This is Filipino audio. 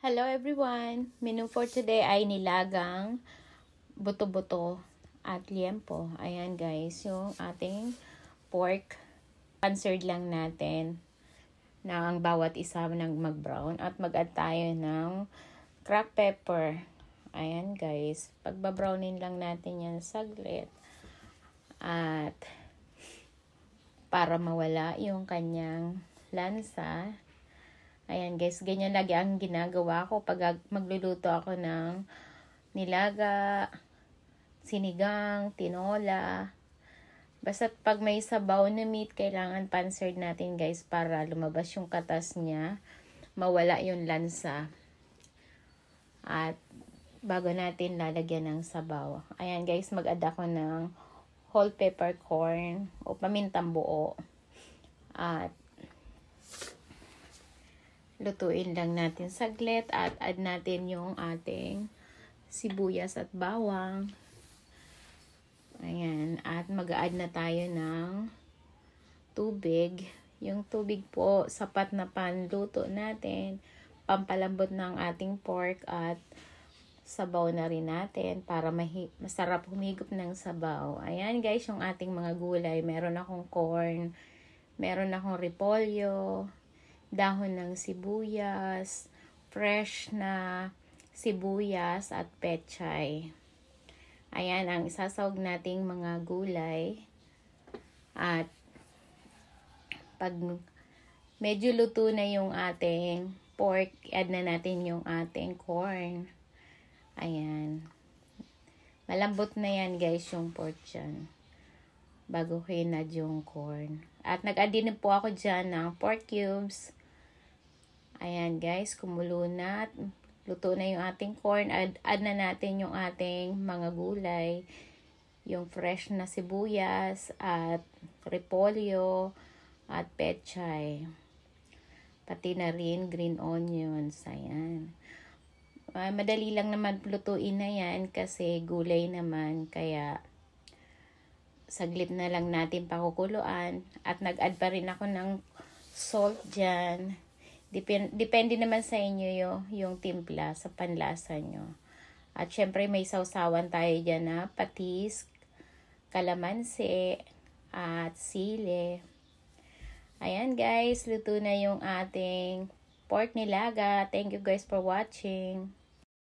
Hello everyone! Menu for today ay nilagang buto-buto at liempo. Ayan guys, yung ating pork. Pansered lang natin na ang bawat isa nang mag-brown at mag-add tayo ng cracked pepper. Ayan guys, pagbabrownin lang natin yan saglit. At para mawala yung kanyang lansa. Ayan guys, ganyan lagi ang ginagawa ko pag magluluto ako ng nilaga, sinigang, tinola. Basta pag may sabaw na meat, kailangan pansered natin guys para lumabas yung katas niya, mawala yung lansa. At bago natin lalagyan ng sabaw. Ayan guys, mag-add ako ng whole peppercorn o pamintang buo. At lutuin lang natin saglit at add natin yung ating sibuyas at bawang. Ayan. At mag-add na tayo ng tubig. Yung tubig po, sapat na panluto natin. Pampalambot ng ating pork at sabaw na rin natin para masarap humigop ng sabaw. Ayan guys, yung ating mga gulay. Meron akong corn, meron akong repolyo, dahon ng sibuyas, fresh na sibuyas at pechay. Ayan ang isasawag nating mga gulay. At pag medyo luto na yung ating pork, add na natin yung ating corn. Ayan. Malambot na yan guys yung pork dyan. Bago ko in-add yung corn. At nag-add din po ako dyan ng pork cubes. Ayan guys, kumulo na. Luto na yung ating corn. Add na natin yung ating mga gulay. Yung fresh na sibuyas at repolyo at pechay. Pati na rin green onions. Ayan. Madali lang naman lutuin na yan kasi gulay naman. Kaya saglit na lang natin pakukuluan. At nag-add pa rin ako ng salt dyan. Depende naman sa inyo yung timpla sa panlasa nyo. At syempre may sausawan tayo dyan na patis, kalamansi, at sili. Ayan guys, luto na yung ating pork nilaga. Thank you guys for watching.